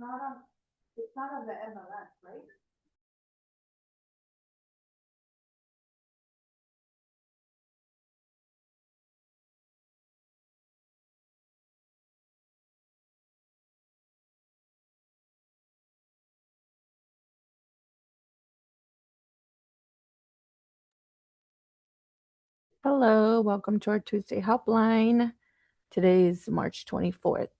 It's not on the MLS, right? Hello, welcome to our Tuesday Helpline. Today's March 24th.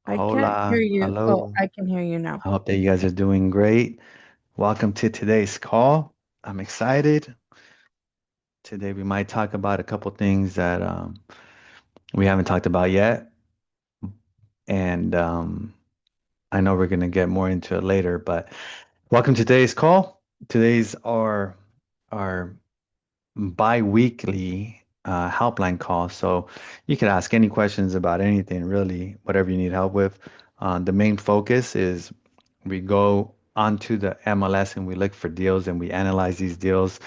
I can't hear Hola, you. Oh, hello. I can hear you now. I hope that you guys are doing great. Welcome to today's call. I'm excited. Today we might talk about a couple things that we haven't talked about yet, and I know we're gonna get more into it later. But welcome to today's call. Today's our bi-weekly helpline call. So you can ask any questions about anything, really, whatever you need help with. The main focus is we go onto the MLS and we look for deals and we analyze these deals.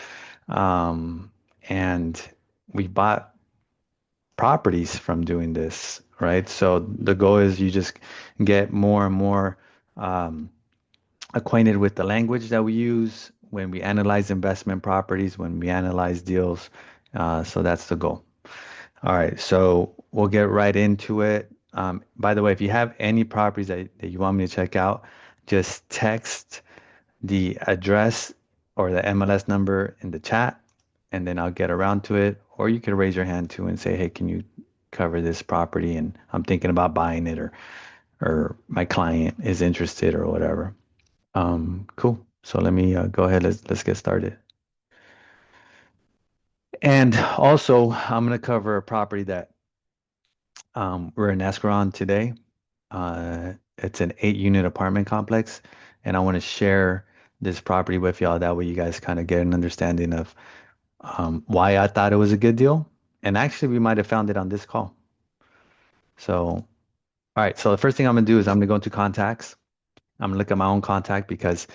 Um, and we bought properties from doing this, right? So the goal is you just get more and more um, acquainted with the language that we use when we analyze investment properties, when we analyze deals. So that's the goal. All right, so we'll get right into it. By the way, if you have any properties that you want me to check out, just text the address or the MLS number in the chat, and then I'll get around to it. Or you could raise your hand too and say, hey, can you cover this property? And I'm thinking about buying it, or my client is interested or whatever. Cool. So let me go ahead. Let's get started. And also, I'm going to cover a property that we're in escrow on today. It's an 8-unit apartment complex, and I want to share this property with y'all. That way, you guys kind of get an understanding of why I thought it was a good deal. And actually, we might have found it on this call. So, all right. So the first thing I'm going to do is I'm going to go into contacts. I'm going to look at my own contact because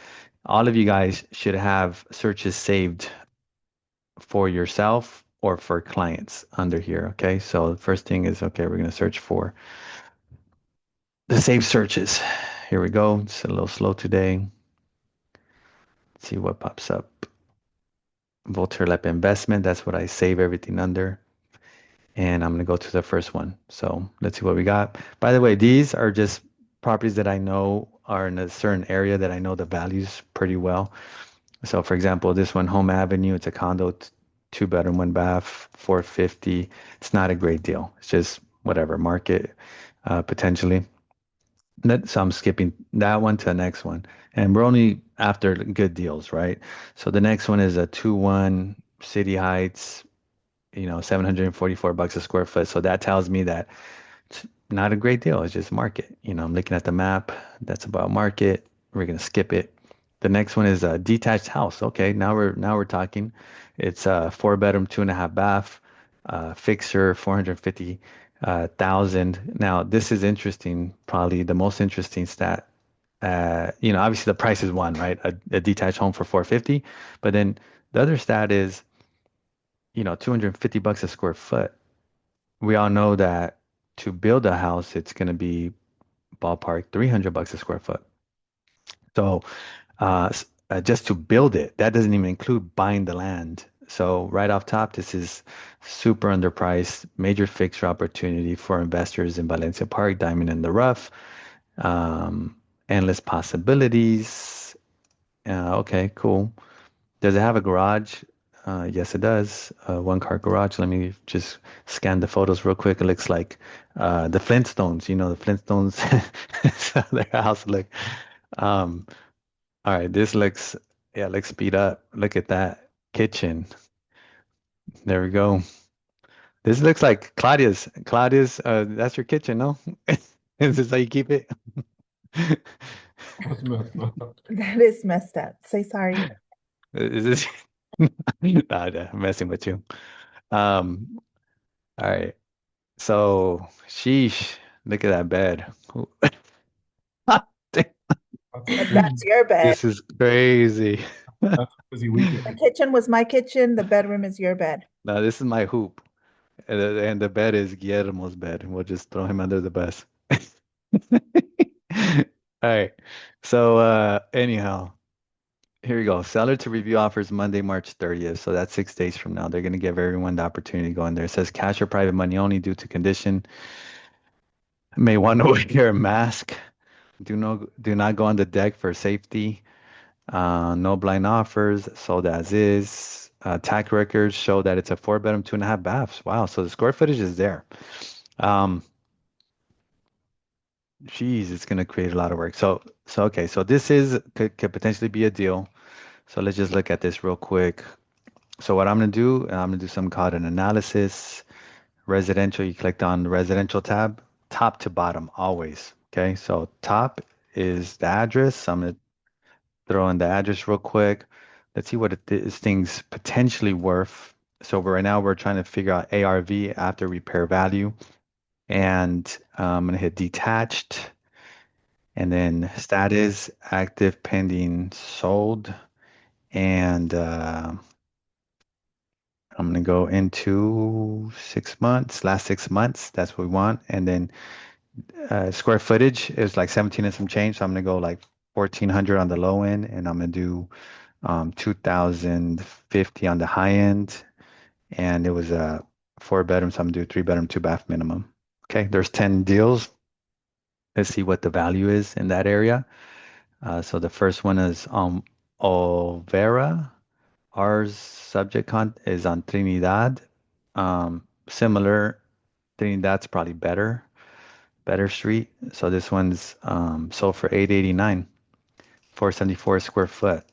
all of you guys should have searches saved for yourself or for clients under here. Okay. So the first thing is, okay, we're going to search for the save searches. Here we go. It's a little slow today. Let's see what pops up. Volterlep investment. That's what I save everything under. And I'm going to go to the first one. So let's see what we got. By the way, these are just properties that I know are in a certain area that I know the values pretty well. So for example, this one, Home Avenue, it's a condo, 2 bedroom, 1 bath, 450. It's not a great deal. It's just whatever market potentially. So I'm skipping that one to the next one. And we're only after good deals, right? So the next one is a 2-1 City Heights, 744 bucks a square foot. So that tells me that it's not a great deal. It's just market. I'm looking at the map. That's about market. We're gonna skip it. The next one is a detached house. Okay, now we're talking. It's a 4 bedroom, 2.5 bath, fixer, 450 thousand. Now this is interesting. Probably the most interesting stat. Obviously the price is one, right? A detached home for 450, but then the other stat is 250 bucks a square foot. We all know that to build a house, it's going to be ballpark 300 bucks a square foot. So just to build it, that doesn't even include buying the land. So right off top, this is super underpriced, major fixture opportunity for investors in Valencia Park, diamond in the rough, um, endless possibilities. Okay, cool. Does it have a garage? Yes, it does. One car garage. Let me just scan the photos real quick. It looks like the Flintstones. You know, the Flintstones. So their house look. Um, all right, this looks, yeah, let's speed up. Look at that kitchen. There we go. This looks like Claudia's. Claudia's, that's your kitchen, no? Is this how you keep it? That's messed up. That is messed up. Say sorry. Is this? Nah, nah, I'm messing with you. Um, all right. So, sheesh, look at that bed. That's And busy. that's your bed. This is crazy. That's a busy weekend. The kitchen was my kitchen. The bedroom is your bed. Now, this is my hoop, and the bed is Guillermo's bed. We'll just throw him under the bus. All right. So, anyhow, here we go. Seller to review offers Monday, March 30th. So that's 6 days from now. They're going to give everyone the opportunity to go in there. It says cash or private money only due to condition. May want to wear a mask. Do not go on the deck for safety. No blind offers, sold as is. Tax records show that it's a 4 bedroom, 2.5 baths. Wow, so the square footage is there. Um, Geez, it's gonna create a lot of work. So okay, so this is could potentially be a deal. So let's just look at this real quick. So what I'm gonna do, I'm gonna do something called an analysis. Residential, you clicked on the residential tab, top to bottom, always. Okay, so top is the address. I'm gonna throw in the address real quick. Let's see what this thing's potentially worth. So right now we're trying to figure out ARV, after repair value, and I'm gonna hit detached, and then status active, pending, sold, and I'm gonna go into 6 months, last 6 months. That's what we want, and then square footage is like 17 and some change. So I'm gonna go like 1400 on the low end, and I'm gonna do 2050 on the high end, and it was a 4 bedroom, so I'm gonna do 3 bedroom, 2 bath minimum. Okay, there's 10 deals. Let's see what the value is in that area. So the first one is Olvera. Ours subject con is on Trinidad. Similar, Trinidad's probably better street. So this one's sold for 889, 474 square foot.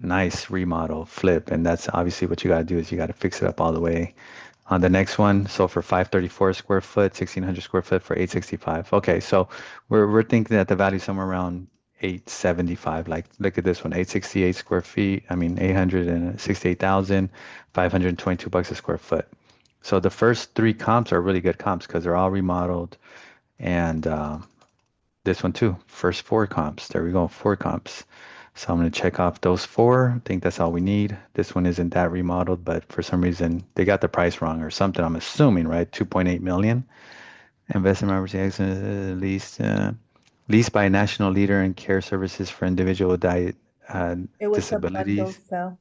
Nice remodel, flip, and that's obviously what you got to do is you got to fix it up all the way. On the next one, so for 534 square foot, 1600 square foot for 865. Okay, so we're thinking that the value is somewhere around 875. Like look at this one, 868 square feet. I mean 868,522 bucks a square foot. So the first three comps are really good comps because they're all remodeled, and this one too, first four comps. There we go, four comps. So I'm going to check off those four. I think that's all we need. This one isn't that remodeled, but for some reason they got the price wrong or something. I'm assuming, right? 2.8 million. Investment property leased by a national leader in care services for individual It was a bundle disabilities. sale.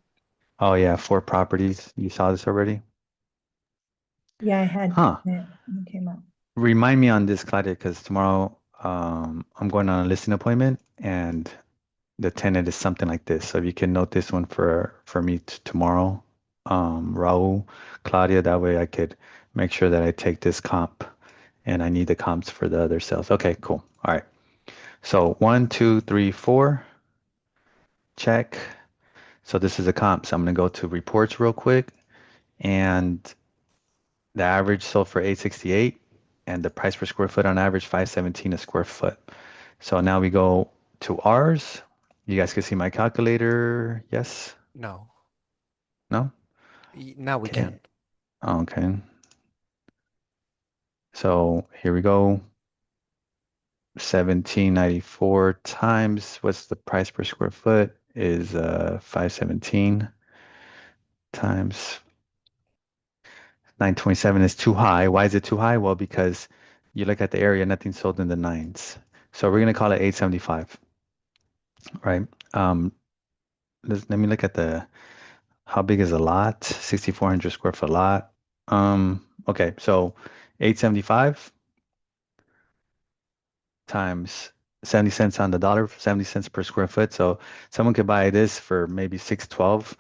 Oh yeah, four properties. You saw this already? Yeah, I had Huh. it when it came out. Remind me on this, Claudia, because tomorrow I'm going on a listing appointment, and the tenant is something like this. So if you can note this one for me tomorrow, Raul, Claudia, that way I could make sure that I take this comp, and I need the comps for the other sales. Okay, cool. All right. So 1, 2, 3, 4, check. So this is a comp. So I'm gonna go to reports real quick, and the average sold for 868, and the price per square foot on average 517 a square foot. So now we go to ours. You guys can see my calculator. Yes? No. No? Now we Okay. can. Okay. So here we go. 1794 times what's the price per square foot is 517 times 927 is too high. Why is it too high? Well, because you look at the area, nothing sold in the nines. So we're gonna call it 875, right? Let me look at the how big is a lot? 6,400 square foot lot. Okay, so 875 times 70 cents on the dollar, 70 cents per square foot. So someone could buy this for maybe 612.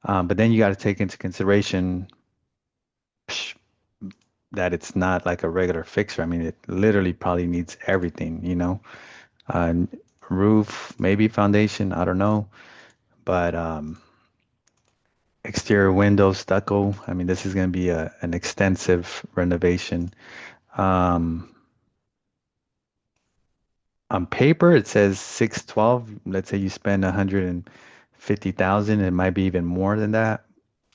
But then you got to take into consideration psh, that it's not like a regular fixer. I mean, it literally probably needs everything, uh, roof, maybe foundation, I don't know. But exterior windows, stucco. I mean, this is going to be an extensive renovation. Um, on paper, it says 612. Let's say you spend 150,000, it might be even more than that.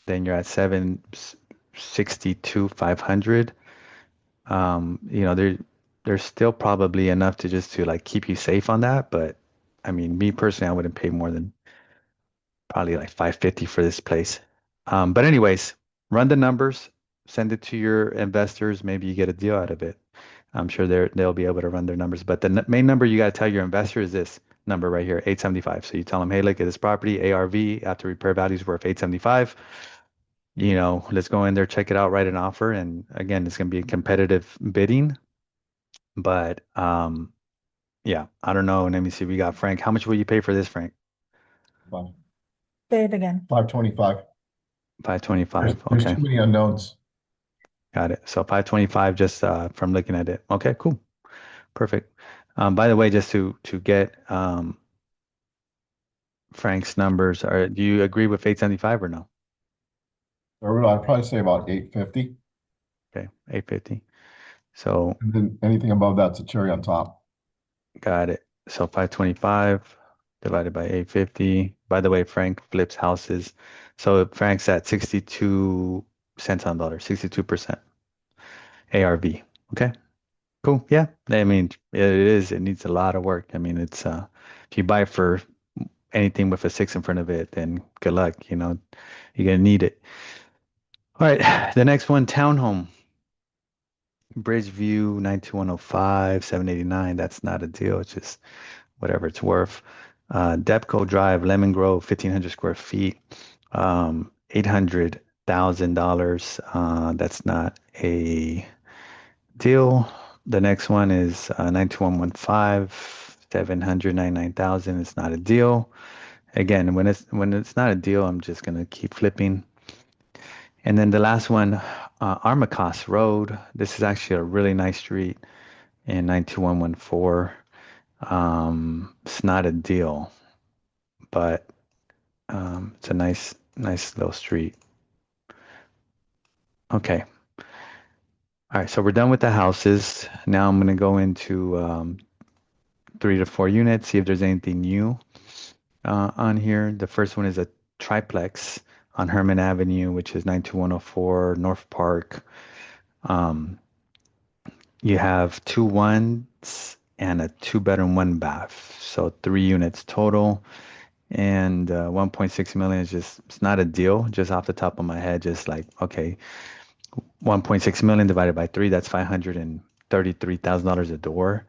Then you're at 762, 500. There's still probably enough to just to like keep you safe on that. But I mean, me personally, I wouldn't pay more than probably like 550 for this place. But anyways, run the numbers, send it to your investors. Maybe you get a deal out of it. I'm sure they'll be able to run their numbers. But the main number you got to tell your investor is this number right here, 875. So you tell them, hey, look at this property, ARV after repair value is worth 875. Let's go in there, check it out, write an offer. And again, it's going to be a competitive bidding. But yeah, I don't know. Let me see. We got Frank. How much will you pay for this, Frank? Fine. Say it again. 525. 525. There's Okay. too many unknowns. Got it. So 525 just from looking at it. Okay, cool. Perfect. By the way, just to get Frank's numbers, do you agree with 875 or no? I'd probably say about 850. Okay, 850. So And then anything above that's a cherry on top. got it. So 525 divided by 850. By the way, Frank flips houses. So Frank's at 62 cents on dollar, 62% ARV. Okay. Cool. Yeah. I mean, it is. It needs a lot of work. I mean, it's if you buy it for anything with a six in front of it, then good luck. You're gonna need it. All right. The next one, townhome. Bridgeview 92105, 789. That's not a deal. It's just whatever it's worth. Depco Drive, Lemon Grove, 1,500 square feet, $800,000. That's not a deal. The next one is 92115, 799,000. It's not a deal. Again, when it's not a deal, I'm just gonna keep flipping. And then the last one, Armacost Road. This is actually a really nice street in 92114. It's not a deal, but it's a nice little street. Okay. All right, so we're done with the houses. Now I'm gonna go into 3 to 4 units, see if there's anything new on here. The first one is a triplex on Herman Avenue, which is 92104 North Park. You have 2 1s and a 2 bedroom, 1 bath. So 3 units total. And 1.6 million is just, it's not a deal. Just off the top of my head, just like, okay, 1.6 million divided by 3, that's $533,000 a door.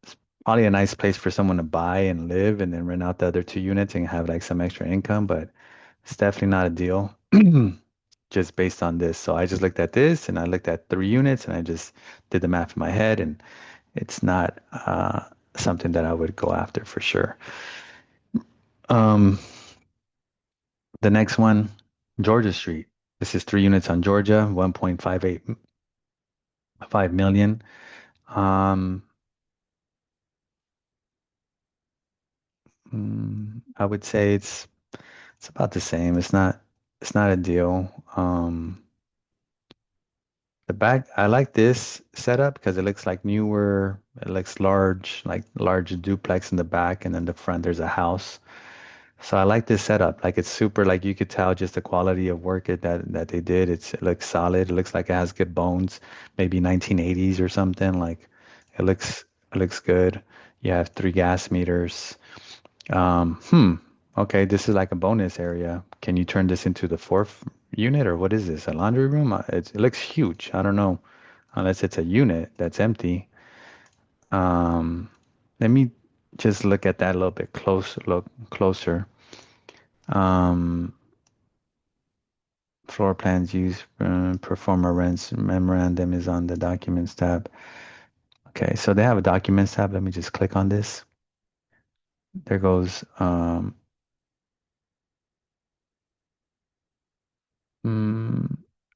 It's probably a nice place for someone to buy and live and then rent out the other 2 units and have like some extra income, but it's definitely not a deal just based on this. So I just looked at this and I looked at 3 units and I just did the math in my head, and it's not something that I would go after for sure. Um, the next one, Georgia Street. This is 3 units on Georgia, 1.585 million. Um, I would say it's about the same. It's not a deal. The back, I like this setup because it looks like newer. It looks large, like large duplex in the back, and then the front there's a house. So I like this setup. Like it's super, like you could tell just the quality of work that they did. It looks solid. It looks like it has good bones, maybe 1980s or something. Like it looks it looks good. You have 3 gas meters. Um, hmm. Okay, this is like a bonus area. Can you turn this into the fourth unit, or what is this? A laundry room? It looks huge. I don't know, unless it's a unit that's empty. Um, Let me just look at that a little bit look closer. Um, Floor plans used, performer rents memorandum is on the documents tab. Okay, so they have a documents tab. Let me just click on this. There goes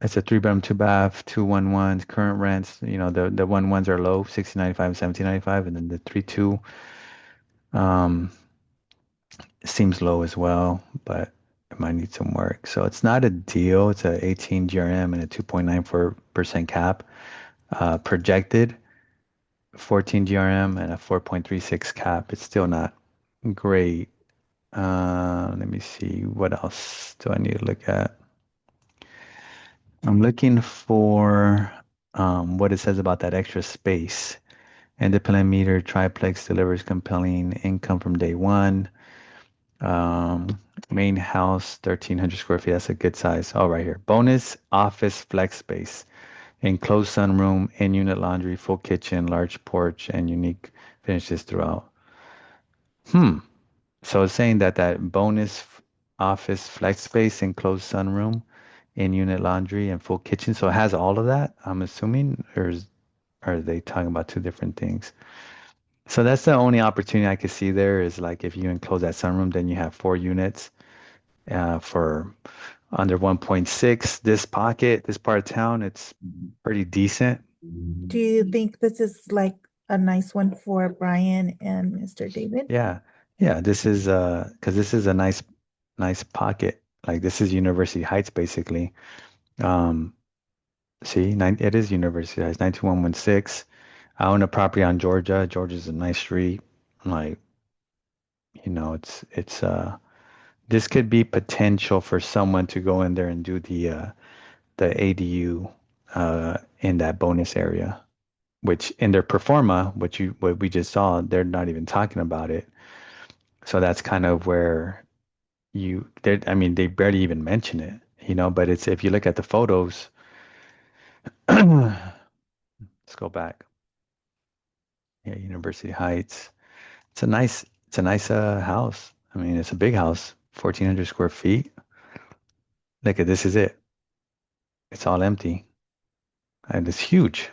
It's a 3 bedroom, 2 bath, 2 1 1s. Current rents, the 1 1s are low, 1695, 1795, and then the 3 2 um seems low as well, but it might need some work. So it's not a deal. It's a 18 GRM and a 2.94% cap. Projected 14 GRM and a 4.36 cap. It's still not great. Let me see. What else do I need to look at? I'm looking for what it says about that extra space. Independent meter triplex delivers compelling income from day one. Um, Main house, 1,300 square feet. That's a good size. Oh, right here. Bonus office flex space. Enclosed sunroom, in-unit laundry, full kitchen, large porch, and unique finishes throughout. Hmm. So it's saying that bonus office flex space, enclosed sunroom, in-unit laundry, and full kitchen. So it has all of that, I'm assuming, or are they talking about two different things? So that's the only opportunity I could see there is like if you enclose that sunroom, then you have 4 units for under 1.6. This pocket, this part of town, it's pretty decent. Do you think this is like a nice one for Brian and Mr. David? Yeah. Yeah, this is because this is a nice pocket. Like this is University Heights basically. Um See, it is University Heights, 92116. I own a property on Georgia. Georgia's a nice street. Like, it's this could be potential for someone to go in there and do the ADU in that bonus area, which in their performa, what we just saw, they're not even talking about it. So that's kind of where I mean, they barely even mention it, but it's if you look at the photos, let's go back. Yeah, University Heights. It's a nice house. I mean, it's a big house, 1,400 square feet. Look at this is it. It's all empty and it's huge.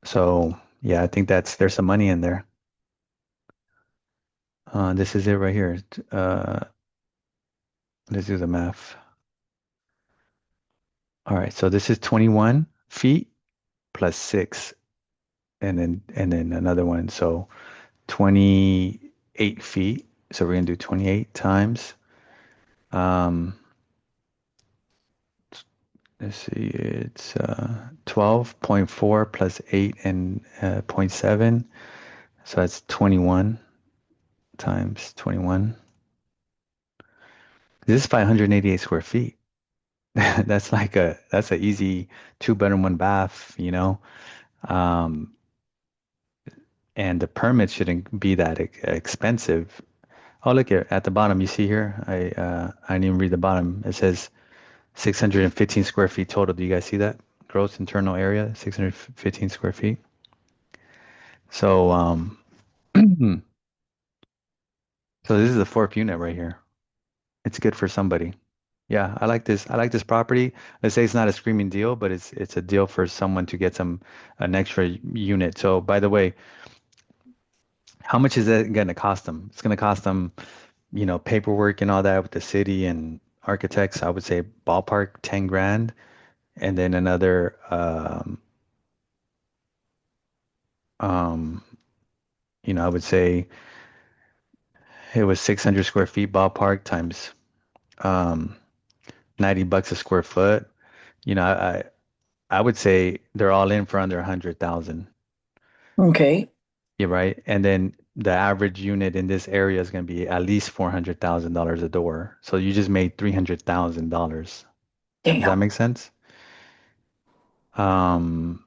So yeah, I think there's some money in there. This is it right here. Let's do the math. All right, so this is 21 feet plus 6, and then another one. So 28 feet. So we're gonna do 28 times. Um, Let's see, it's 12.4 plus 8 and point 0.7. So that's 21 times 21. This is 588 square feet. That's an easy 2 bedroom, 1 bath. Um, and the permit shouldn't be that expensive. Oh, look here at the bottom. You see here, I didn't even read the bottom. It says 615 square feet total. Do you guys see that? Gross internal area, 615 square feet. So, so this is the fourth unit right here. It's good for somebody. Yeah, I like this. I like this property. Let's say it's not a screaming deal, but it's a deal for someone to get an extra unit. So, by the way, how much is that going to cost them? It's going to cost them, paperwork and all that with the city and architects. I would say ballpark 10 grand, and then another um, I would say it was 600 square feet ballpark times um, $90 a square foot. I would say they're all in for under 100,000. Okay. Yeah, right. And then the average unit in this area is going to be at least $400,000 a door. So you just made $300,000. Does that make sense? Um,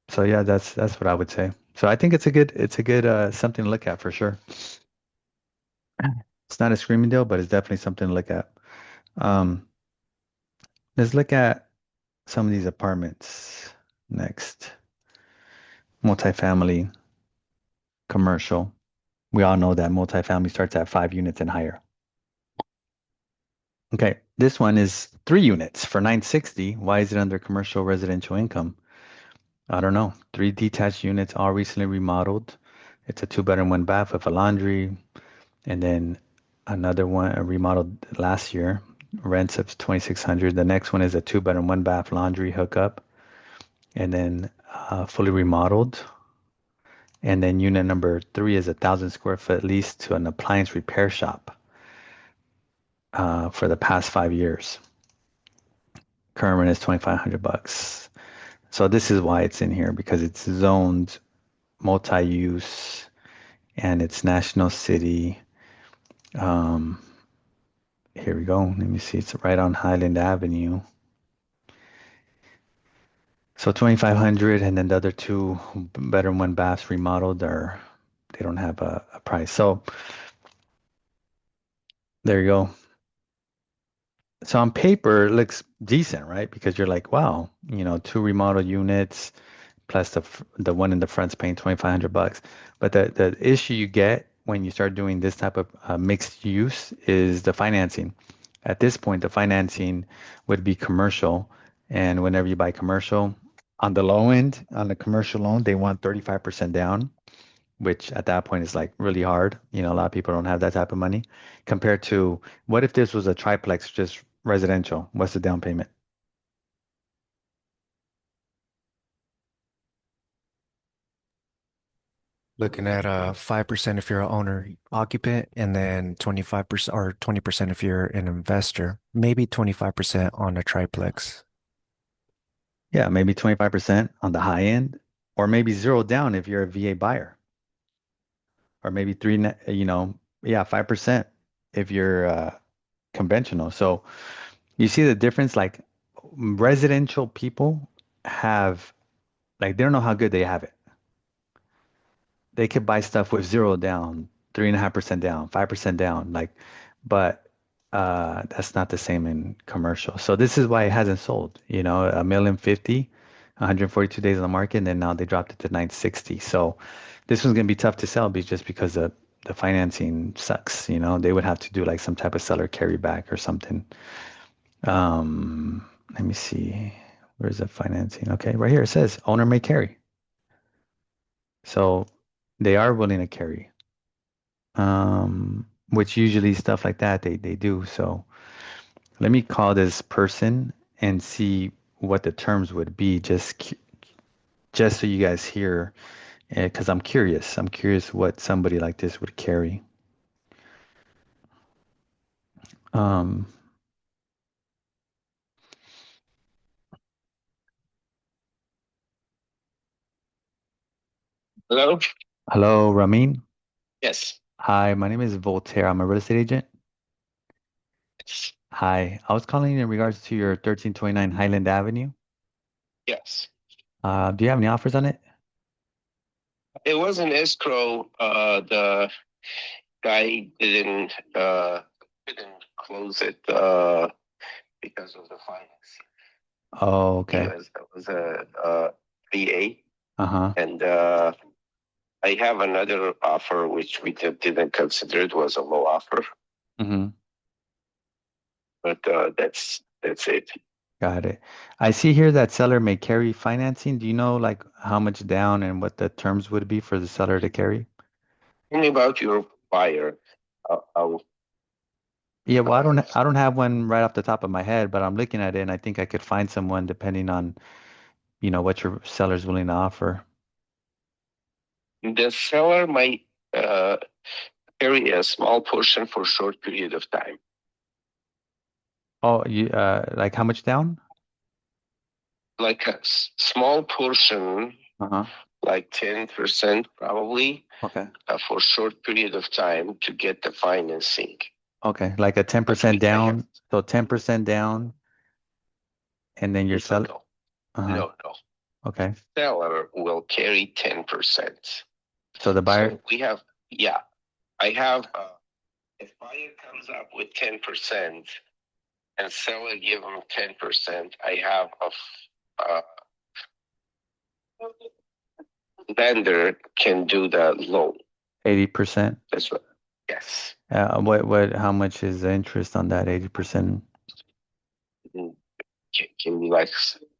so yeah, that's what I would say. So I think it's a good something to look at for sure. It's not a screaming deal, but it's definitely something to look at. Um, let's look at some of these apartments next. Multifamily, commercial. We all know that multifamily starts at 5 units and higher. Okay, this one is 3 units for 960. Why is it under commercial residential income? I don't know. 3 detached units, all recently remodeled. It's a 2 bedroom, 1 bath with a laundry, and then another one remodeled last year. Rents of 2,600. The next one is a 2-bedroom, 1-bath laundry hookup, and then fully remodeled. And then unit number 3 is 1,000 square foot lease to an appliance repair shop for the past 5 years. Current rent is $2,500. So this is why it's in here, because it's zoned multi-use and it's National City. Here we go. Let me see. It's right on Highland Avenue. So 2,500, and then the other 2 bedroom, 1 bath remodeled they don't have a price. So there you go. So on paper, it looks decent, right? Because you're like, wow, 2 remodeled units plus the one in the front's paying $2,500. But the issue you get when you start doing this type of mixed use is the financing. At this point, the financing would be commercial, and whenever you buy commercial, on the low end, on the commercial loan, they want 35% down, which at that point is like really hard. A lot of people don't have that type of money compared to what if this was a triplex, just residential? What's the down payment? Looking at 5% if you're an owner occupant, and then 25% or 20% if you're an investor, maybe 25% on a triplex. Yeah, maybe 25% on the high end, or maybe zero down if you're a VA buyer, or maybe yeah, 5% if you're conventional. So you see the difference, like residential people have, like, they don't know how good they have it. They could buy stuff with zero down, 3.5% down, 5% down, like, but that's not the same in commercial. So this is why it hasn't sold, $1,050,000, 142 days on the market, and then now they dropped it to 960. So this one's gonna be tough to sell just because the financing sucks, they would have to do like some type of seller carryback or something. Let me see. Where's the financing? Okay, right here it says owner may carry. So they are willing to carry. Which usually stuff like that they do. So let me call this person and see what the terms would be, just so you guys hear, because I'm curious. I'm curious what somebody like this would carry. Um, Hello? Hello, Ramin. Yes. Hi, my name is Voltaire. I'm a real estate agent. Yes. Hi, I was calling in regards to your 1329 Highland Avenue. Yes. Do you have any offers on it? It was an escrow. The guy didn't close it because of the financing. Oh, okay. It was a VA, Uh-huh. and I have another offer which we didn't consider. It was a low offer, Mm-hmm. but that's it. Got it. I see here that seller may carry financing. Do you know like how much down and what the terms would be for the seller to carry? Tell me about your buyer. I'll Yeah, well, I don't have one right off the top of my head, but I'm looking at it and I think I could find someone depending on, what your seller's willing to offer. The seller might carry a small portion for a short period of time. Oh, you like how much down? Like a small portion, Uh-huh. like 10% probably, Okay. for a short period of time to get the financing. Okay, like a 10% But I down. have- So 10% down and then your seller. No, Uh-huh. no. Okay. Seller will carry 10%. So the buyer. So we have, yeah, I have, if buyer comes up with 10% and seller give them 10%, I have a lender can do the loan. 80%. That's what, yes. How much is the interest on that 80%? Can be like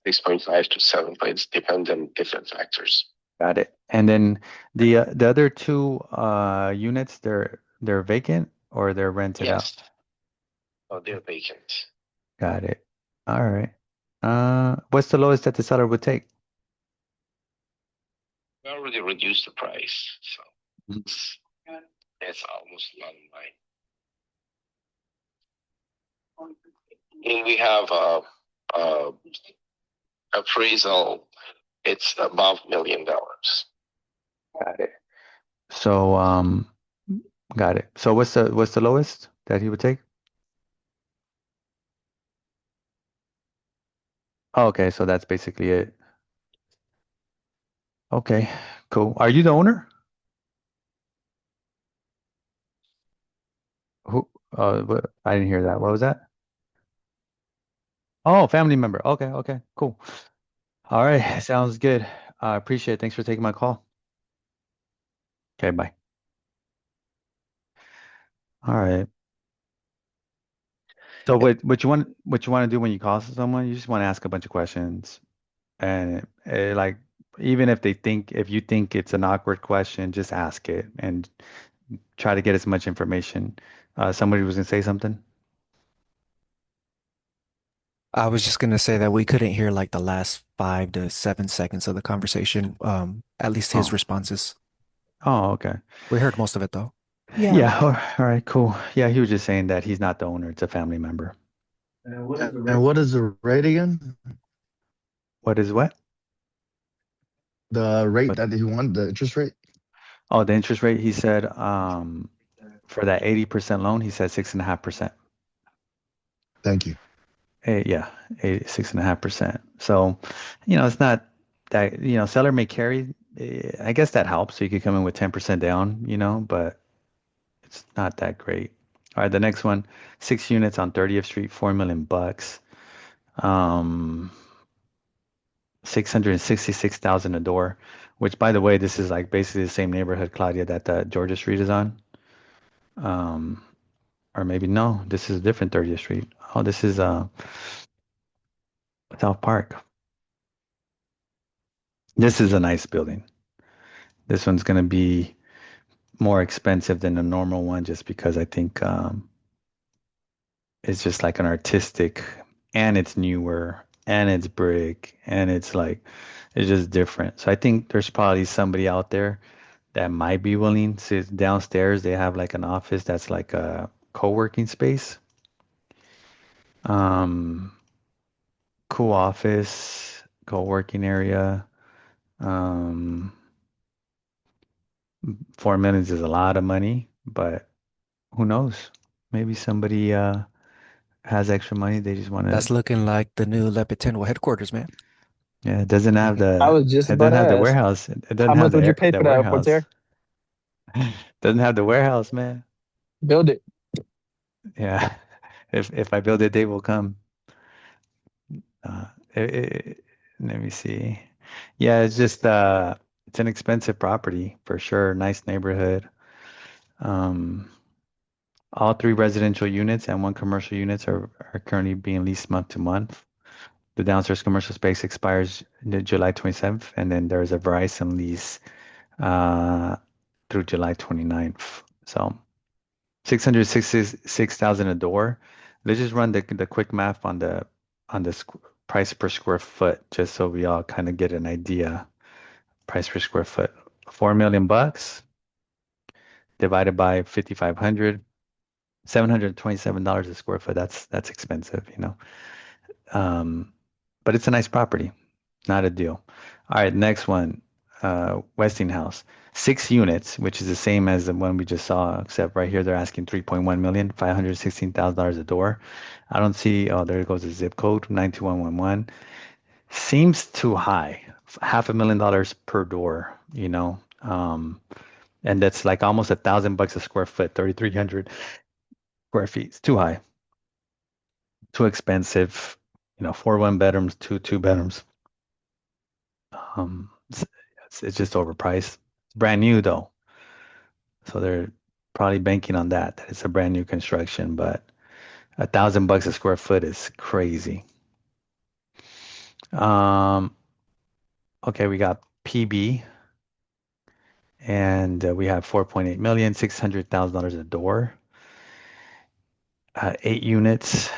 6.5 to 7 points, depend on different factors. Got it. And then the other two units, they're vacant or they're rented out? Yes. Oh, they're vacant. Got it. All right. What's the lowest that the seller would take? We already reduced the price, so Mhm. it's almost bottom line. And we have a appraisal. It's above $1 million. Got it. So, got it. So what's the lowest that he would take? Oh, okay, so that's basically it. Okay, cool. Are you the owner? Who? I didn't hear that. What was that? Oh, family member. Okay, okay, cool. All right, sounds good. I appreciate it. Thanks for taking my call. Okay, bye. All right. So what you want to do when you call someone, you just want to ask a bunch of questions, and like even if you think it's an awkward question, just ask it and try to get as much information. Somebody was gonna say something. I was just gonna say that we couldn't hear like the last 5 to 7 seconds of the conversation. At least his Oh, responses. oh, okay. We heard most of it though. Yeah. Yeah. All right. Cool. Yeah, he was just saying that he's not the owner; it's a family member. And what is the rate again? What is what? The rate What? that he wanted, the interest rate? Oh, the interest rate. He said, for that 80% loan, he said 6.5%. Thank you. Yeah, 6.5%. So, it's not that, seller may carry. I guess that helps. So you could come in with 10% down, but it's not that great. All right, the next one, 6 units on 30th Street, 4 million bucks. 666,000 a door, which by the way, this is like basically the same neighborhood, Claudia, that Georgia Street is on. Um, or maybe no, this is a different 30th Street. Oh, this is South Park. This is a nice building. This one's gonna be more expensive than a normal one just because I think it's just like an artistic, and it's newer, and it's brick, and it's just different. So I think there's probably somebody out there that might be willing to. Downstairs they have like an office that's like a co-working space. Um, cool office, co-working area. Um, 4 million is a lot of money, but who knows? Maybe somebody has extra money. They just want to. That's looking like the new Lepetino headquarters, man. Yeah, it doesn't have I was just it about doesn't to have the ask, warehouse. It doesn't how have much would you pay the for that, warehouse. Porter? Doesn't have the warehouse, man. Build it. Yeah. If I build it, they will come. Uh, it, it- Let me see. Yeah, it's an expensive property for sure. Nice neighborhood. Um, all three residential units and one commercial units are currently being leased month to month. The downstairs commercial space expires July 27th, and then there's a Verizon lease uh, through July 29th. So 666,000 a door. Let's just run the quick math on the price per square foot, just so we all kind of get an idea. Price per square foot, 4 million bucks divided by 5,500, $727 a square foot. That's expensive. Um, but it's a nice property, not a deal. All right, next one, Westinghouse, 6 units, which is the same as the one we just saw, except right here they're asking 3.1 million, $516,000 a door. I don't see. Oh, there goes the zip code, 92111. Seems too high. $500,000 per door, and that's like almost $1,000 a square foot, 3,300 square feet. It's too high, too expensive. 4 1 bedrooms, two bedrooms. It's, it's just overpriced. It's brand new though, so they're probably banking on that it's a brand new construction. But $1,000 a square foot is crazy. Um, okay, we got PB, and we have 4.8 million, $600,000 a door. 8 units.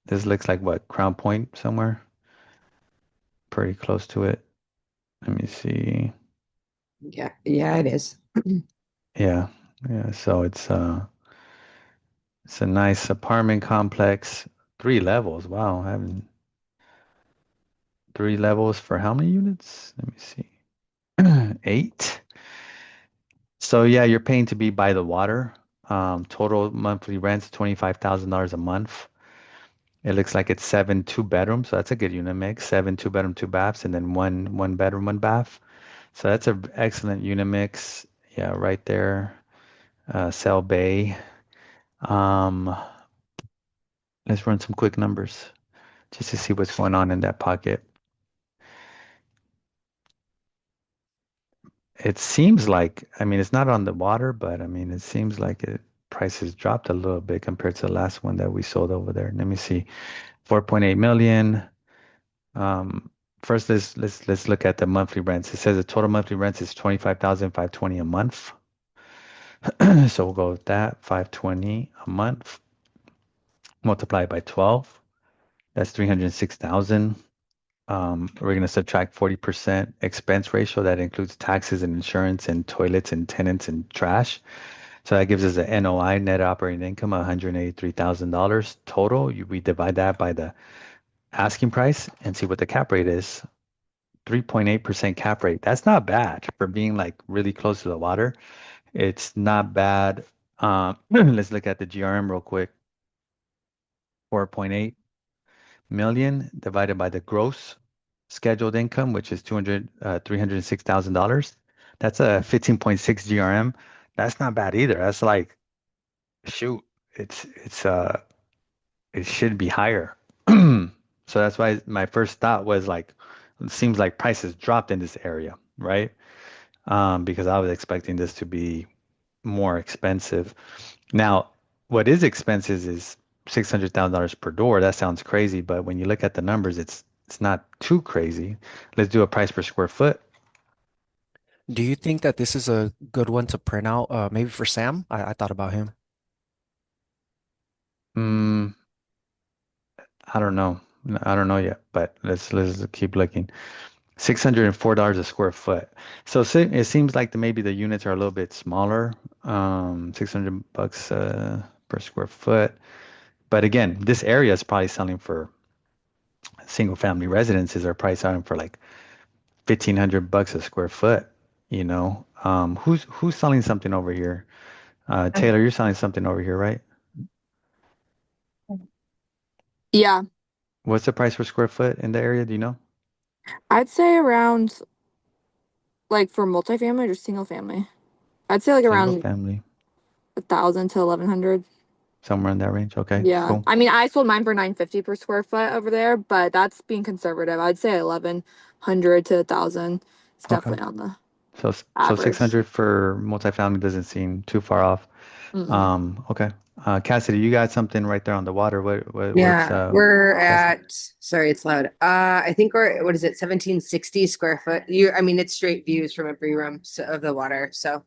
This looks like what, Crown Point somewhere? Pretty close to it. Let me see. Yeah, yeah, it is. Yeah, yeah. So it's a nice apartment complex. 3 levels. Wow, having 3 levels for how many units? Let me see. 8. So yeah, you're paying to be by the water. Total monthly rent's $25,000 a month. It looks like it's 7 2 bedrooms, so that's a good unit mix. 7 2 bedroom, 2 baths, and then one bedroom, 1 bath. So that's an excellent unit mix. Yeah, right there. Cell Bay. Um, let's run some quick numbers just to see what's going on in that pocket. It seems like, I mean, it's not on the water, but I mean, it seems like prices dropped a little bit compared to the last one that we sold over there. Let me see. 4.8 million. Um, First, let's look at the monthly rents. It says the total monthly rents is 25,520 a month. So we'll go with that, 520 a month, multiplied by 12. That's 306,000. We're going to subtract 40% expense ratio. That includes taxes and insurance and toilets and tenants and trash. So that gives us a NOI, net operating income, $183,000 total. We divide that by the asking price and see what the cap rate is. 3.8% cap rate. That's not bad for being like really close to the water. It's not bad. Let's look at the GRM real quick. 4.8 million divided by the gross scheduled income, which is $306,000. That's a 15.6 GRM. That's not bad either. That's like, shoot, it should be higher. So that's why my first thought was like, it seems like prices dropped in this area, right? Because I was expecting this to be more expensive. Now, what is expensive is $600,000 per door. That sounds crazy, but when you look at the numbers, it's not too crazy. Let's do a price per square foot. Do you think that this is a good one to print out? Maybe for Sam? I thought about him. Mm, I don't know. I don't know yet, but let's keep looking. $604 a square foot. So it seems like maybe the units are a little bit smaller. 600 bucks per square foot. But again, this area is probably selling for single family residences are probably selling for like 1,500 bucks a square foot, you know. Who's selling something over here? Taylor, you're selling something over here, right? Yeah, What's the price per square foot in the area? Do you know? I'd say around like for multifamily or single family. I'd say like Single around family, 1,000 to 1,100. somewhere in that range. Okay, Yeah. cool. I mean, I sold mine for 950 per square foot over there, but that's being conservative. I'd say 1,100 to 1,000. It's Okay. definitely on the So average. 600 for multifamily doesn't seem too far off. Mm-mm. Okay. Cassidy, you got something right there on the water. What's Yeah, we're Cassidy? at, sorry, it's loud. I think we're, what is it, 1760 square foot? I mean, it's straight views from every room of the water. So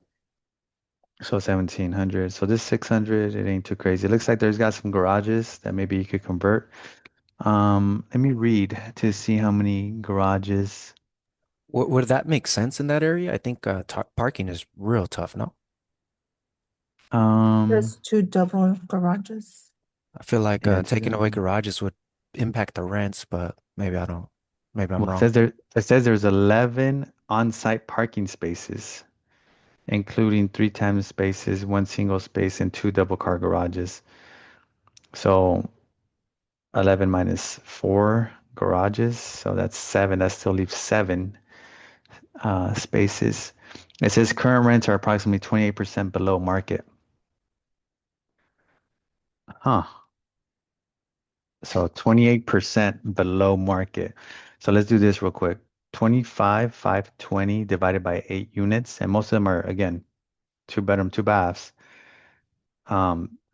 So 1,700. So this 600, it ain't too crazy. It looks like there's got some garages that maybe you could convert. Let me read to see how many garages. Would that make sense in that area? I think parking is real tough, no? There's 2 double garages. I feel like Yeah, taking away garages would impact the rents, but maybe I don't, maybe I'm well, wrong. it says there's 11 on-site parking spaces, including 3 tandem spaces, 1 single space, and 2 double car garages. So 11 minus 4 garages, so that's 7. That still leaves 7 spaces. It says current rents are approximately 28% below market. Huh. So 28% below market. So let's do this real quick. 25,520 divided by 8 units, and most of them are again 2 bedroom, 2 baths.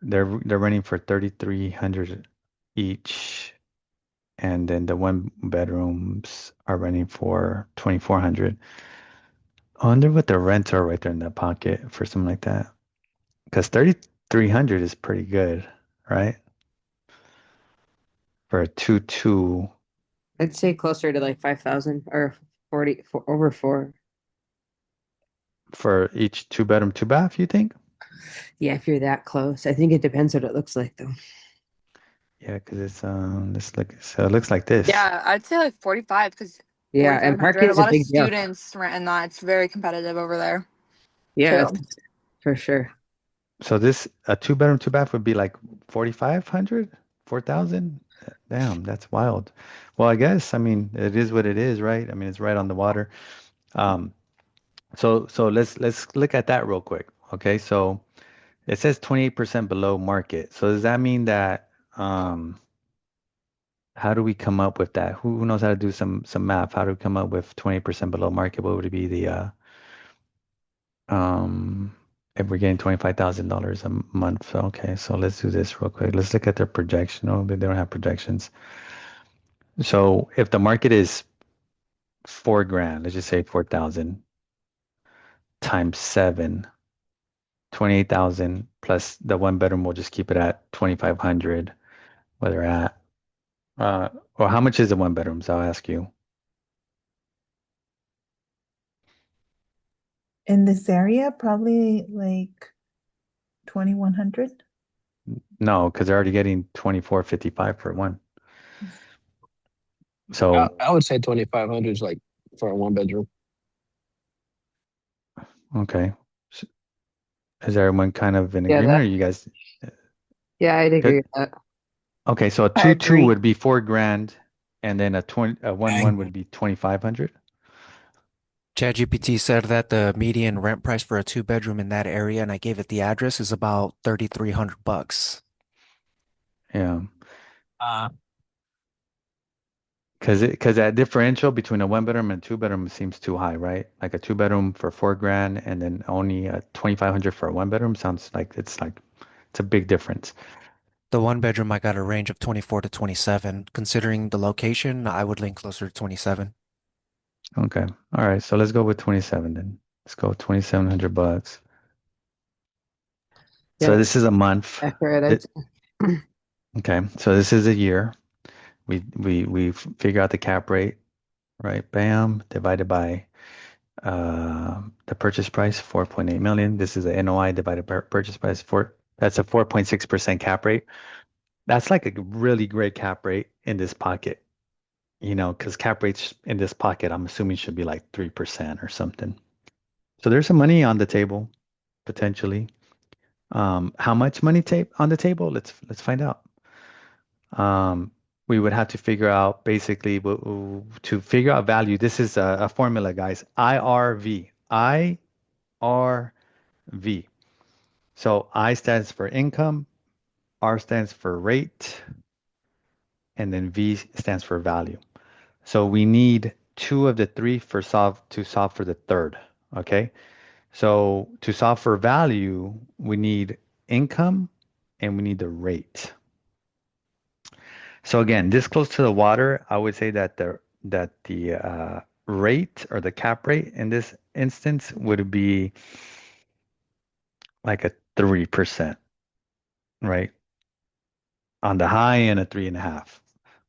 They're running for 3,300 each, and then the 1 bedrooms are running for 2,400. I wonder what the rents are right there in that pocket for something like that. Because 300 is pretty good, right? For a 2-2. I'd say closer to like 5,000 or 40 for over 4. For each 2-bedroom, 2-bath, you think? Yeah, if you're that close. I think it depends what it looks like though. Yeah, because it looks like this. Yeah, I'd say like 45 because Yeah, and 4,700. parking A is a lot of big deal. students renting that. It's very competitive over there Yeah, too. for sure. So this a 2-bedroom, 2-bath would be like 4,500, 4,000. Damn, that's wild. Well, I guess, I mean, it is what it is, right? I mean, it's right on the water. Um, so let's look at that real quick. Okay, so it says 28% below market. So does that mean that how do we come up with that? Who knows how to do some math? How do we come up with 20% below market? What would it be if we're getting $25,000 a month? So, okay, so let's do this real quick. Let's look at their projection. Oh, they don't have projections. So if the market is 4 grand, let's just say 4,000 times 7, 28,000 plus the 1-bedroom, we'll just keep it at 2,500 where they're at. Or how much is the 1-bedroom? So I'll ask you. In this area, probably like 2,100. No, because they're already getting 24.55 for one. So I would say 2,500 is like for a 1 bedroom. okay. Is everyone kind of in Yeah, agreement, or you guys? Yeah, I'd agree with that. Okay, so a I 2-2 agree. would be 4 grand, and then a 1-1 would be 2,500. ChatGPT said that the median rent price for a 2 bedroom in that area, and I gave it the address, is about $3,300. Yeah, Uh, because that differential between a 1-bedroom and 2-bedroom seems too high, right? Like a 2-bedroom for 4 grand, and then only 2,500 for a 1-bedroom sounds like it's a big difference. The 1 bedroom, I got a range of 24 to 27. Considering the location, I would lean closer to 27. Okay, all right. So let's go with 27 then. Let's go $2,700. So Yeah, this is a month. accurate. It- okay, so this is a year. We figure out the cap rate, right? Bam, divided by the purchase price, 4.8 million. This is the NOI divided by purchase price. That's a 4.6% cap rate. That's like a really great cap rate in this pocket, because cap rates in this pocket, I'm assuming should be like 3% or something. So there's some money on the table, potentially. How much money on the table? Let's find out. We would have to figure out basically to figure out value. This is a formula, guys. IRV. IRV. So I stands for income, R stands for rate, and then V stands for value. So we need two of the three to solve for the third. Okay. So to solve for value, we need income and we need the rate. So again, this close to the water, I would say that the rate or the cap rate in this instance would be like a 3%, right? On the high end, a 3.5.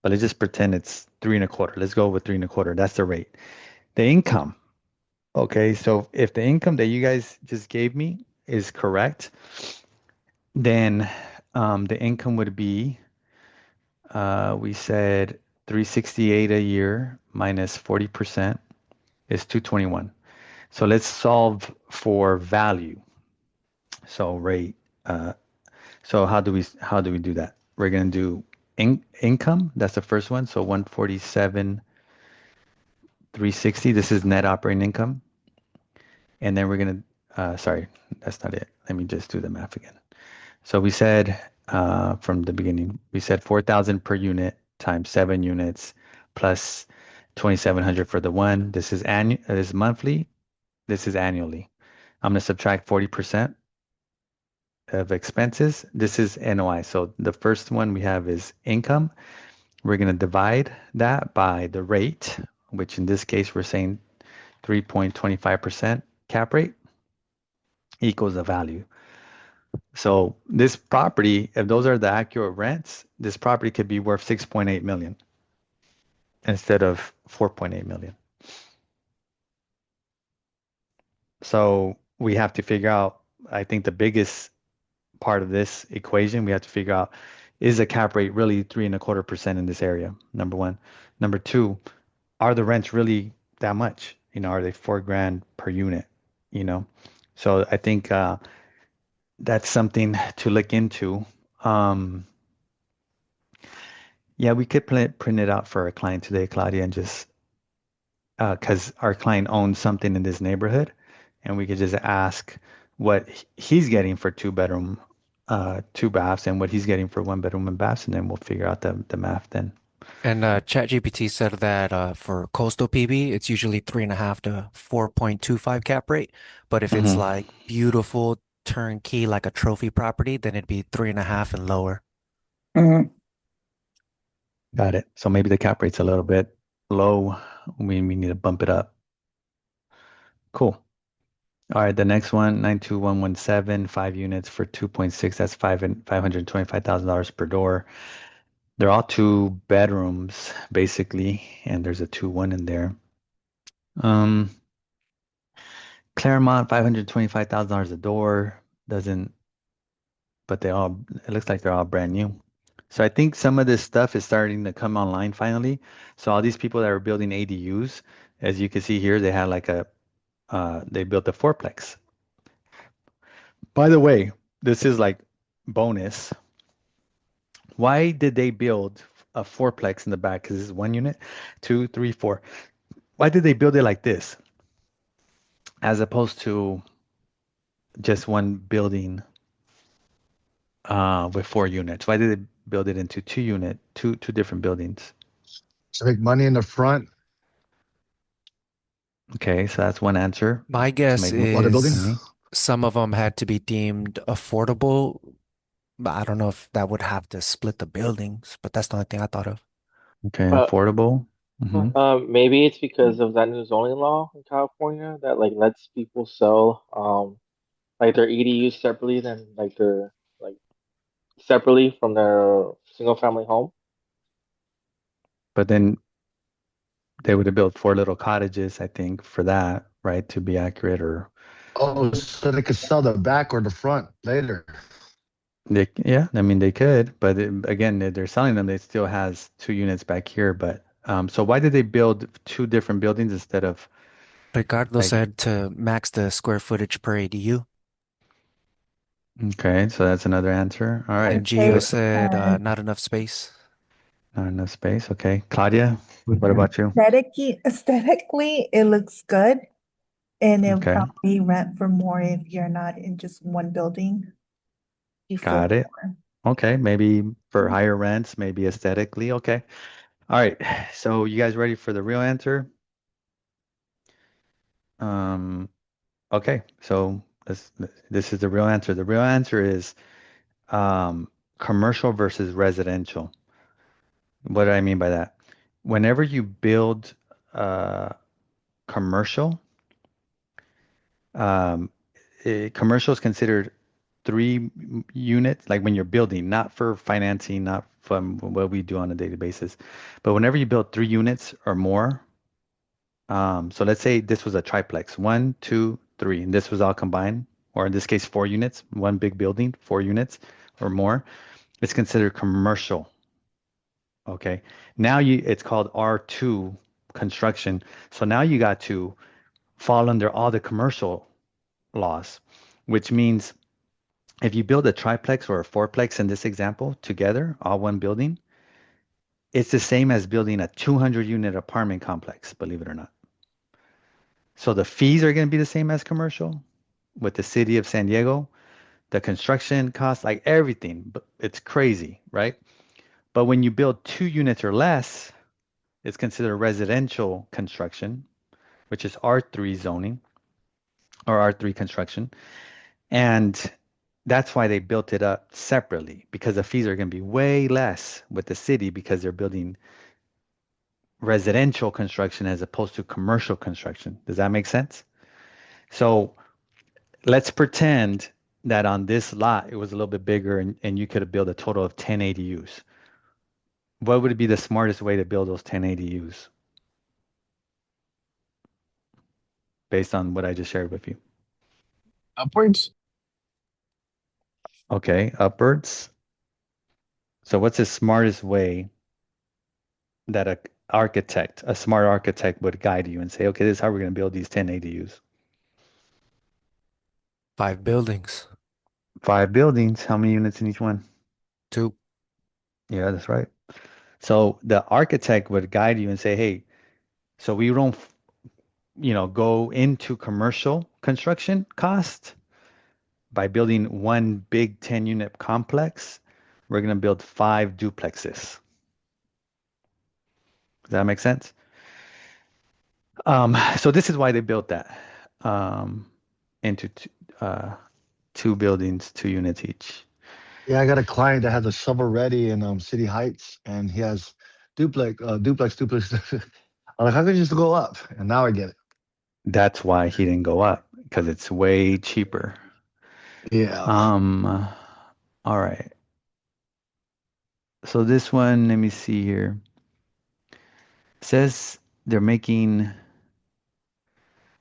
But let's just pretend it's 3.25. Let's go with 3.25. That's the rate. The income. Okay, so if the income that you guys just gave me is correct, then the income would be we said 368 a year minus 40% is 221. So let's solve for value. So rate. So how do we do that? We're gonna do income. That's the first one. So 147 360. This is net operating income. And then we're gonna sorry, that's not it. Let me just do the math again. So we said from the beginning, we said 4,000 per unit times 7 units plus 2,700 for the one. This is this is monthly. This is annually. I'm gonna subtract 40% of expenses. This is NOI. So the first one we have is income. We're gonna divide that by the rate, which in this case we're saying 3.25% cap rate equals the value. So this property, if those are the accurate rents, this property could be worth 6.8 million instead of 4.8 million. So we have to figure out, I think the biggest part of this equation, we have to figure out, is the cap rate really 3.25% in this area? Number one. Number two, are the rents really that much? Are they $4,000 per unit? You know, so I think that's something to look into. Um, yeah, we could print it out for our client today, Claudia, and just because our client owns something in this neighborhood, and we could just ask what he's getting for two-bedroom, two baths, and what he's getting for one-bedroom and baths, and then we'll figure out the math then. And ChatGPT said that for coastal PB, it's usually 3.5 to 4.25 cap rate. But if it's Mhm. like beautiful turnkey, like a trophy property, then it'd be 3.5 and lower. Got it. So maybe the cap rate's a little bit low. We need to bump it up. Cool. All right, the next one, 92117, 5 units for 2.6. That's $525,000 per door. They're all two bedrooms, basically, and there's a 2-1 in there. Claremont, $525,000 a door. Doesn't, but it looks like they're all brand new. So I think some of this stuff is starting to come online finally. So all these people that are building ADUs, as you can see here, they had they built a fourplex. By the way, this is like bonus. Why did they build a fourplex in the back? Because this is 1 unit, 2, 3, 4. Why did they build it like this as opposed to just one building with 4 units? Why did they build it into two different buildings? To make money in the front. Okay, so that's one answer. My To guess make What a building. is some of them had to be deemed affordable, but I don't know if that would have to split the buildings, but that's the only thing I thought of. Okay, Uh, affordable. Hmm. maybe it's because of that new zoning law in California that like lets people sell like their EDUs separately than like their like separately from their single family home. But then they would have built 4 little cottages, I think, for that, right? To be accurate, or Oh, so they could sell the back or the front later. yeah, I mean they could, but again, they're selling them. They still has 2 units back here, but so why did they build two different buildings instead of Ricardo like? said to max the square footage per ADU, Okay, so that's another answer. All right, and Gio Okay, said and not enough space. not enough space. Okay, Claudia, what about you? aesthetically, it looks good. And it'll Okay, probably rent for more if you're not in just one building. You feel got it. more. Okay, maybe for higher rents, maybe aesthetically. Okay. All right. So you guys ready for the real answer? Um, okay. So this is the real answer. The real answer is commercial versus residential. What do I mean by that? Whenever you build commercial, um, commercial is considered 3 units, like when you're building, not for financing, not from what we do on a daily basis. But whenever you build 3 units or more, so let's say this was a triplex, 1, 2, 3, and this was all combined, or in this case, 4 units, one big building, 4 units or more, it's considered commercial. Okay. Now it's called R2 construction. So now you got to fall under all the commercial laws, which means if you build a triplex or a fourplex in this example together, all one building, it's the same as building a 200-unit apartment complex, believe it or not. So the fees are going to be the same as commercial with the city of San Diego, the construction costs, like everything, but it's crazy, right? But when you build 2 units or less, it's considered residential construction, which is R3 zoning or R3 construction. And that's why they built it up separately, because the fees are going to be way less with the city because they're building residential construction as opposed to commercial construction. Does that make sense? So let's pretend that on this lot it was a little bit bigger and you could have built a total of 10 ADUs. What would be the smartest way to build those 10 ADUs based on what I just shared with you? Upwards. Okay, upwards. So what's the smartest way that a smart architect would guide you and say, okay, this is how we're going to build these 10 ADUs? 5 buildings. 5 buildings. How many units in each one? 2. Yeah, that's right. So the architect would guide you and say, hey, so we don't, go into commercial construction cost by building one big 10-unit complex. We're going to build 5 duplexes. Does that make sense? So this is why they built that into 2 buildings, 2 units each. Yeah, I got a client that has a shovel ready in City Heights, and he has duplex. I'm like, how could you just go up? And now I get it. That's why he didn't go up, because it's way cheaper. Yeah. All right. So this one, let me see here. It says they're making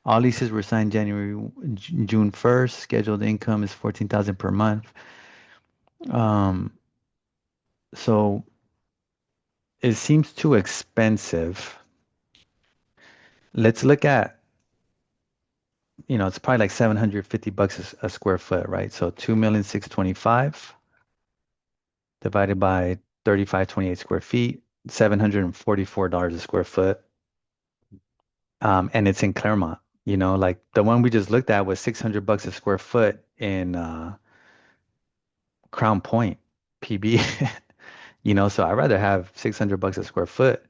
all leases were signed June 1st. Scheduled income is 14,000 per month. So it seems too expensive. Let's look at, it's probably like $750 a square foot, right? So 2,625,000 divided by 3,528 square feet, $744 a square foot. And it's in Claremont, like the one we just looked at was $600 a square foot in Crown Point, PB. So I'd rather have $600 a square foot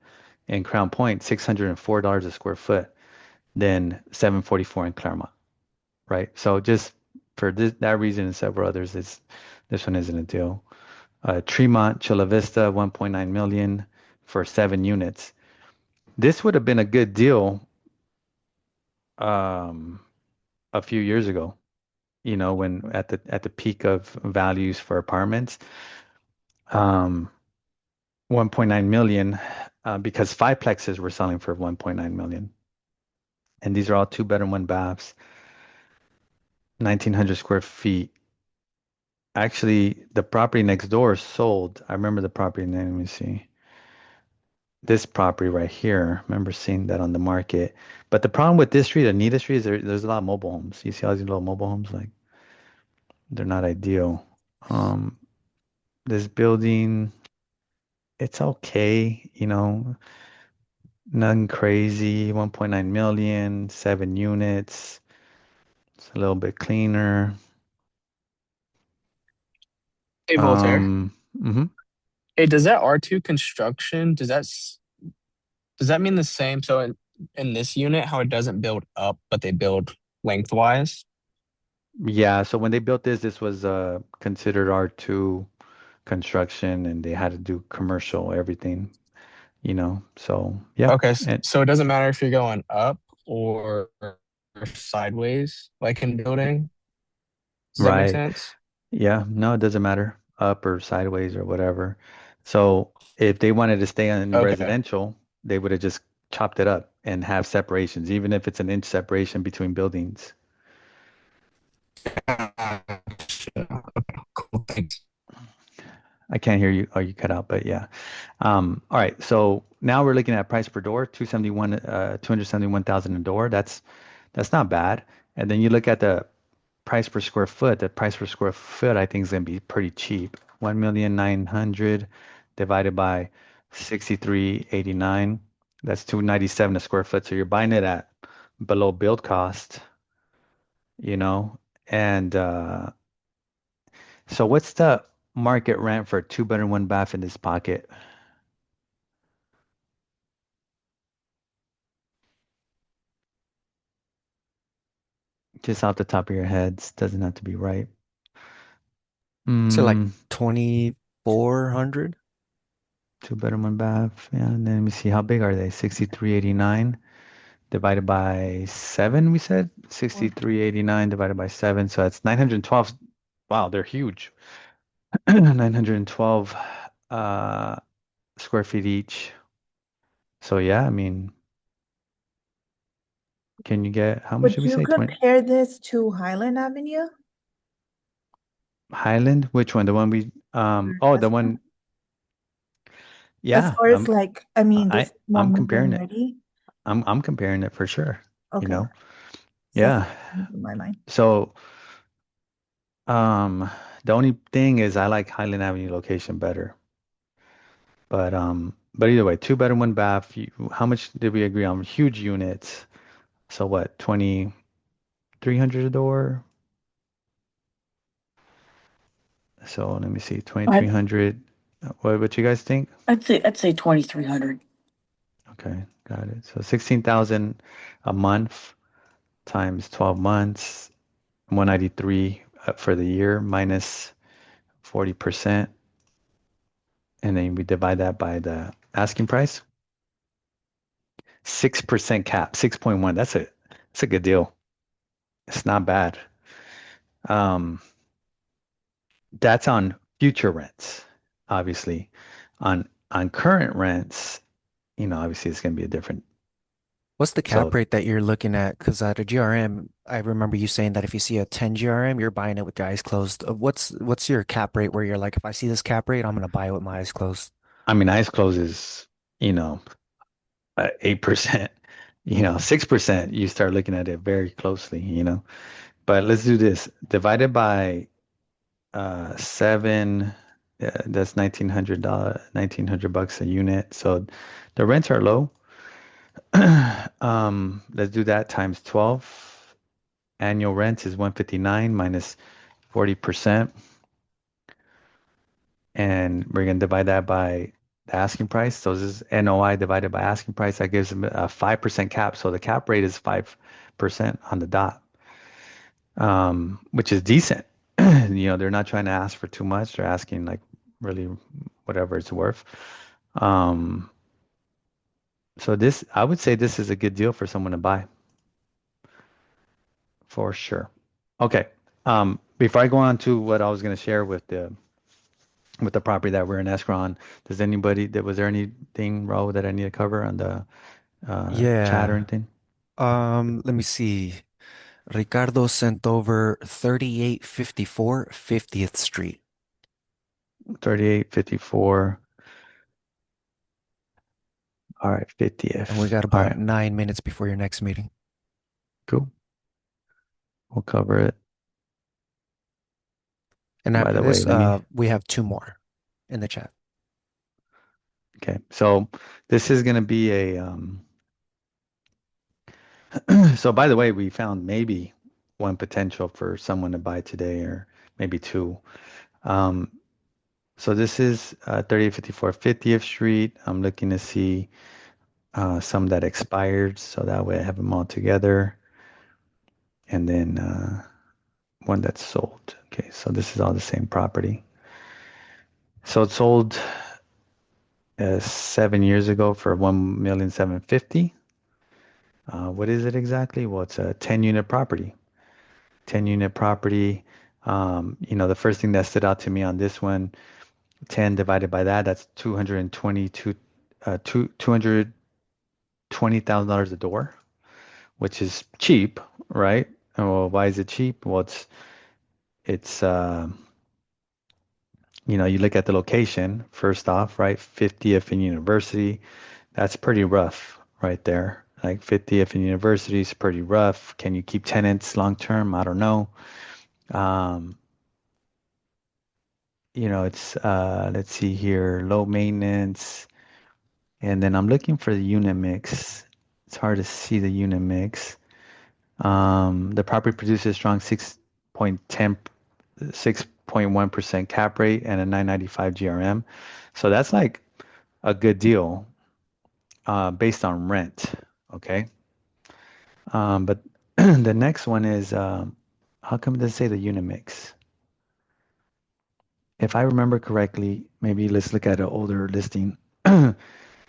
in Crown Point, $604 a square foot than $744 in Claremont, right? So just for that reason and several others, this one isn't a deal. Tremont, Chula Vista, 1.9 million for 7 units. This would have been a good deal a few years ago, when at the peak of values for apartments. 1.9 million because 5 plexes were selling for 1.9 million. And these are all 2-bedroom, 1 baths, 1,900 square feet. Actually, the property next door sold. I remember the property name. Let me see. This property right here. I remember seeing that on the market. But the problem with this street, Anita Street, is there's a lot of mobile homes. You see all these little mobile homes? Like, they're not ideal. This building, it's okay, nothing crazy. 1.9 million, 7 units. It's a little bit cleaner. Hey, Voltaire. Mhm. Hey, does that R2 construction, does that mean the same? So in this unit, how it doesn't build up, but they build lengthwise? Yeah, so when they built this was considered R2 construction and they had to do commercial everything, So, yeah. Okay, And so it doesn't matter if you're going up or sideways, like in building. Does that make right. sense? Yeah, no, it doesn't matter, up or sideways or whatever. So, if they wanted to stay in Okay. residential, they would have just chopped it up and have separations, even if it's an inch separation between buildings. Gotcha. Cool. Thanks. I can't hear you. Oh, you cut out, but yeah. All right. So now we're looking at price per door, 271,000 a door. That's not bad. And then you look at the price per square foot. The price per square foot, I think, is going to be pretty cheap. 1,900,000 divided by 63.89. That's 297 a square foot. So you're buying it at below build cost, and so what's the market rent for a 2-bedroom, 1 bath in this pocket? Just off the top of your heads, doesn't have to be right. So like Mm, 2,400. 2-bedroom, 1 bath. Yeah, and then let me see, how big are they? 63.89 divided by 7, we said? 63.89 divided by 7, so that's 912 wow, they're huge. 912 uh square feet each. So yeah, I mean, can you get how much Would did we you say? 20 compare this to Highland Avenue? Highland? Which one? The one we oh, the one As yeah, far as like, I mean, this I'm one comparing moving it. ready. I'm comparing it for sure, you Okay, know. so that's Yeah. in my mind. So um the only thing is I like Highland Avenue location better. But either way, two bedroom, one bath. How much did we agree on? Huge units. So what, 2,300 a door? So let me see, 2,300. What you guys think? I'd say 2,300. Okay, got it. So 16,000 a month times 12 months, 193 for the year minus 40%. And then we divide that by the asking price. 6% cap, 6.1. That's a good deal. It's not bad. Um, that's on future rents, obviously. On current rents, obviously it's going to be a different. What's the cap So, rate that you're looking at? Because at a GRM, I remember you saying that if you see a 10 GRM, you're buying it with your eyes closed. What's your cap rate where you're like, if I see this cap rate, I'm gonna buy it with my eyes closed. I mean, eyes closed is, you know, 8%, 6%, you start looking at it very closely. But let's do this. Divided by 7, that's $1,900, $1,900 a unit. So the rents are low. Let's do that times 12. Annual rent is 159 minus 40%. And we're going to divide that by the asking price. So this is NOI divided by asking price. That gives them a 5% cap. So the cap rate is 5% on the dot, which is decent. They're not trying to ask for too much. They're asking like really whatever it's worth. Um, so I would say this is a good deal for someone to buy for sure. Okay. Before I go on to what I was going to share with the property that we're in escrow on, was there anything, Raul, that I need to cover on the chat or Yeah. anything? Let me see. Ricardo sent over 3854 50th Street. 3854. All right, And we 50th. got All about right, 9 minutes before your next meeting. cool. We'll cover it. And By after the way, this, we have two more in the chat. okay. So this is going to be so by the way, we found maybe one potential for someone to buy today or maybe two. Um, so this is 3854 50th Street. I'm looking to see some that expired, so that way I have them all together. And then one that's sold. Okay, so this is all the same property. So it sold 7 years ago for 1,750,000. What is it exactly? Well, it's a 10-unit property. 10-unit property. The first thing that stood out to me on this one, 10 divided by that's 222, $220,000 a door, which is cheap, right? Well, why is it cheap? Well, it's you look at the location first off, right? 50th and University, that's pretty rough right there. Like 50th and University is pretty rough. Can you keep tenants long term? I don't know. Um, it's let's see here, low maintenance. And then I'm looking for the unit mix. It's hard to see the unit mix. The property produces strong 6.1% cap rate and a 995 GRM. So that's like a good deal based on rent. Okay. But the next one is how come it doesn't say the unit mix? If I remember correctly, maybe let's look at an older listing.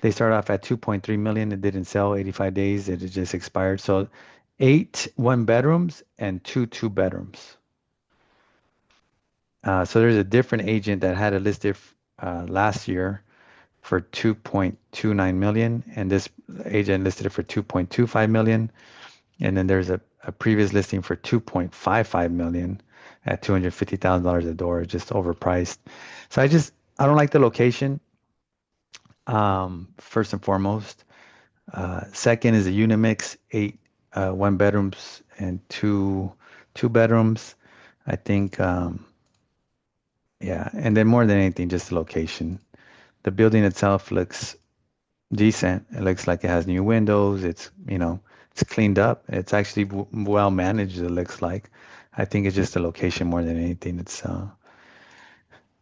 They started off at 2.3 million. It didn't sell 85 days. It just expired. So 8 one bedrooms and 2 two bedrooms. So there's a different agent that had it listed last year for 2.29 million, and this agent listed it for 2.25 million. And then there's a previous listing for 2.55 million at $250,000 a door, just overpriced. So I don't like the location. First and foremost. Second is a unit mix, 8 one bedrooms and two bedrooms. I think yeah, and then more than anything, just the location. The building itself looks decent. It looks like it has new windows. It's cleaned up. It's actually well managed, it looks like. I think it's just the location more than anything. It's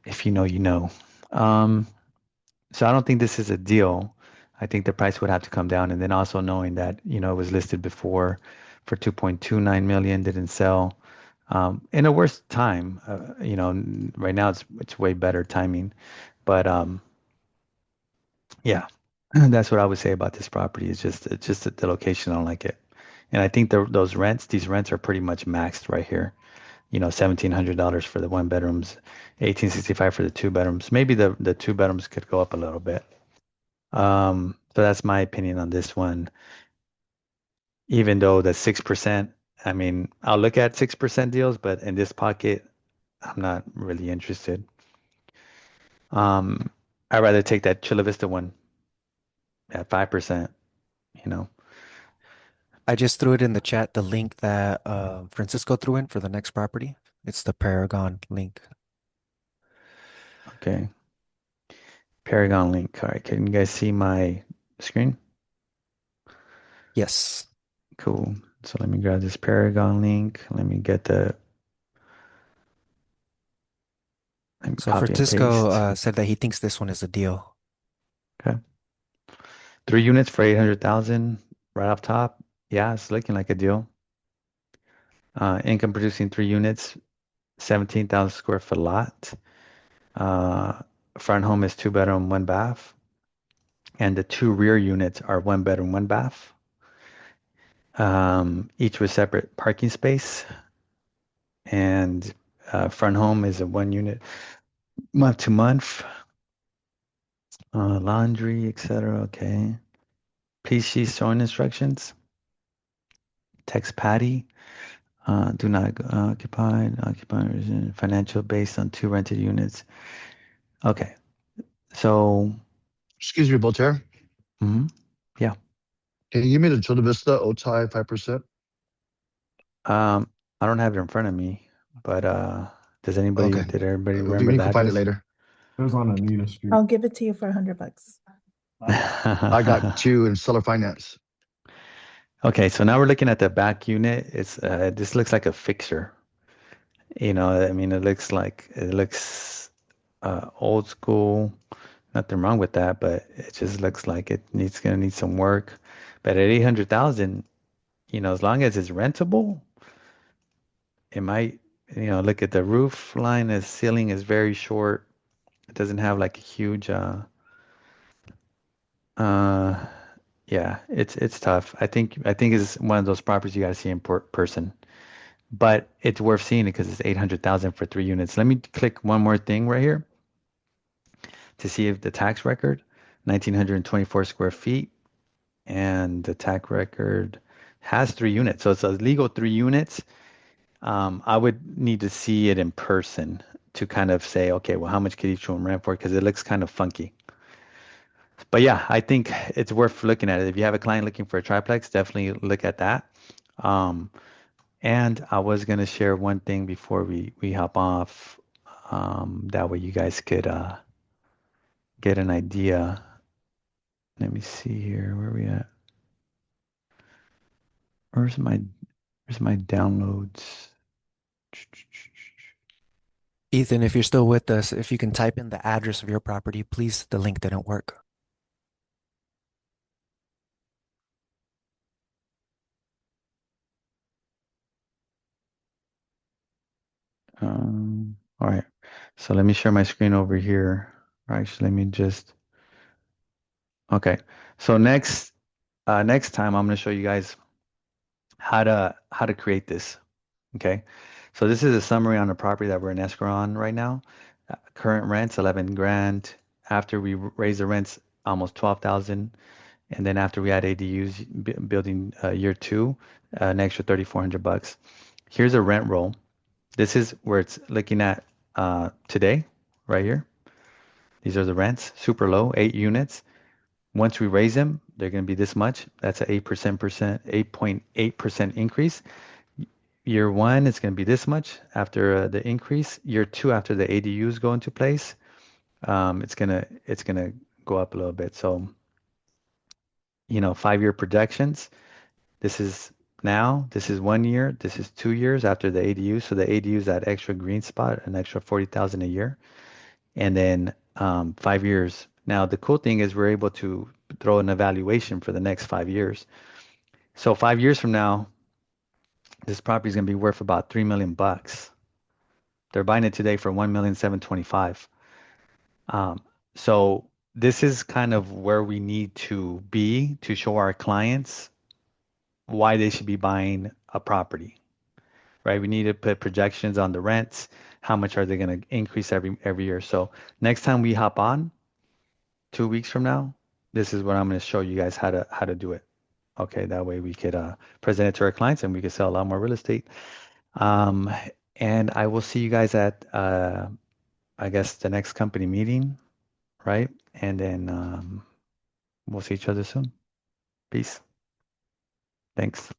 if you know, you know. Um, so I don't think this is a deal. I think the price would have to come down, and then also knowing that, it was listed before for 2.29 million, didn't sell. In a worse time, right now it's way better timing, but yeah, that's what I would say about this property. It's just the location. I don't like it, and I think these rents are pretty much maxed right here. $1,700 for the one bedrooms, 1865 for the two bedrooms. Maybe the two bedrooms could go up a little bit. So that's my opinion on this one. Even though the 6%, I mean, I'll look at 6% deals, but in this pocket, I'm not really interested. Um, I'd rather take that Chula Vista one at 5%, you know. I just threw it in the chat, the link that Francisco threw in for the next property. It's the Paragon link. Okay. Paragon link. All right, can you guys see my screen? Yes. Cool. So let me grab this Paragon link. Let me So copy and Francisco paste. said that he thinks this one is a deal. Okay. 3 units for 800,000 right off top. Yeah, it's looking like a deal. Income producing 3 units, 17,000 square foot lot. Front home is 2 bedroom, 1 bath. And the 2 rear units are 1 bedroom, 1 bath. Each with separate parking space. And front home is a 1 unit, month to month. Laundry, etc. Okay. Please see showing instructions. Text Patty. Do not occupy financial based on 2 rented units. Okay. So, Excuse me, Voltaire. yeah. Can you give me the Chula Vista OTI 5%? I don't have it in front of me, but did everybody remember You the can find it address? later. It was on Anita Street. I'll give it to you for $100. I got 2 in seller finance. Okay, so now we're looking at the back unit. This looks like a fixer. I mean, it looks old school. Nothing wrong with that, but it just looks like gonna need some work. But at 800,000, as long as it's rentable, it might, look at the roof line. The ceiling is very short. It doesn't have like a huge yeah, it's tough. I think it's one of those properties you gotta see in person. But it's worth seeing it because it's 800,000 for 3 units. Let me click one more thing right here to see if the tax record, 1,924 square feet, and the tax record has 3 units. So it's a legal 3 units. I would need to see it in person to kind of say, okay, well, how much could each room rent for? Because it looks kind of funky. But yeah, I think it's worth looking at it. If you have a client looking for a triplex, definitely look at that. And I was gonna share one thing before we hop off. That way you guys could get an idea. Let me see here. Where are we at? Where's my downloads? Ethan, if you're still with us, if you can type in the address of your property, please. The link didn't work. All right. So let me share my screen over here. Actually, let me just. Okay. So next time I'm going to show you guys how to create this. Okay. So this is a summary on the property that we're in escrow on right now. Current rents 11 grand. After we raise the rents, almost 12,000. And then after we add ADUs, building year 2, an extra 3,400 bucks. Here's a rent roll. This is where it's looking at today, right here. These are the rents, super low, 8 units. Once we raise them, they're going to be this much. That's an 8.8% increase. Year 1, it's going to be this much after the increase. Year 2, after the ADUs go into place, it's gonna go up a little bit. So, 5-year projections. This is now. This is 1 year. This is 2 years after the ADU. So the ADU is that extra green spot, an extra 40,000 a year, and then 5 years. Now the cool thing is we're able to throw an evaluation for the next 5 years. So 5 years from now, this property is going to be worth about 3 million bucks. They're buying it today for 1,725,000. So this is kind of where we need to be to show our clients why they should be buying a property, right? We need to put projections on the rents. How much are they going to increase every year? So next time we hop on, 2 weeks from now, this is what I'm going to show you guys how to do it. Okay, that way we could present it to our clients and we could sell a lot more real estate. And I will see you guys at I guess the next company meeting, right? And then we'll see each other soon. Peace. Thanks.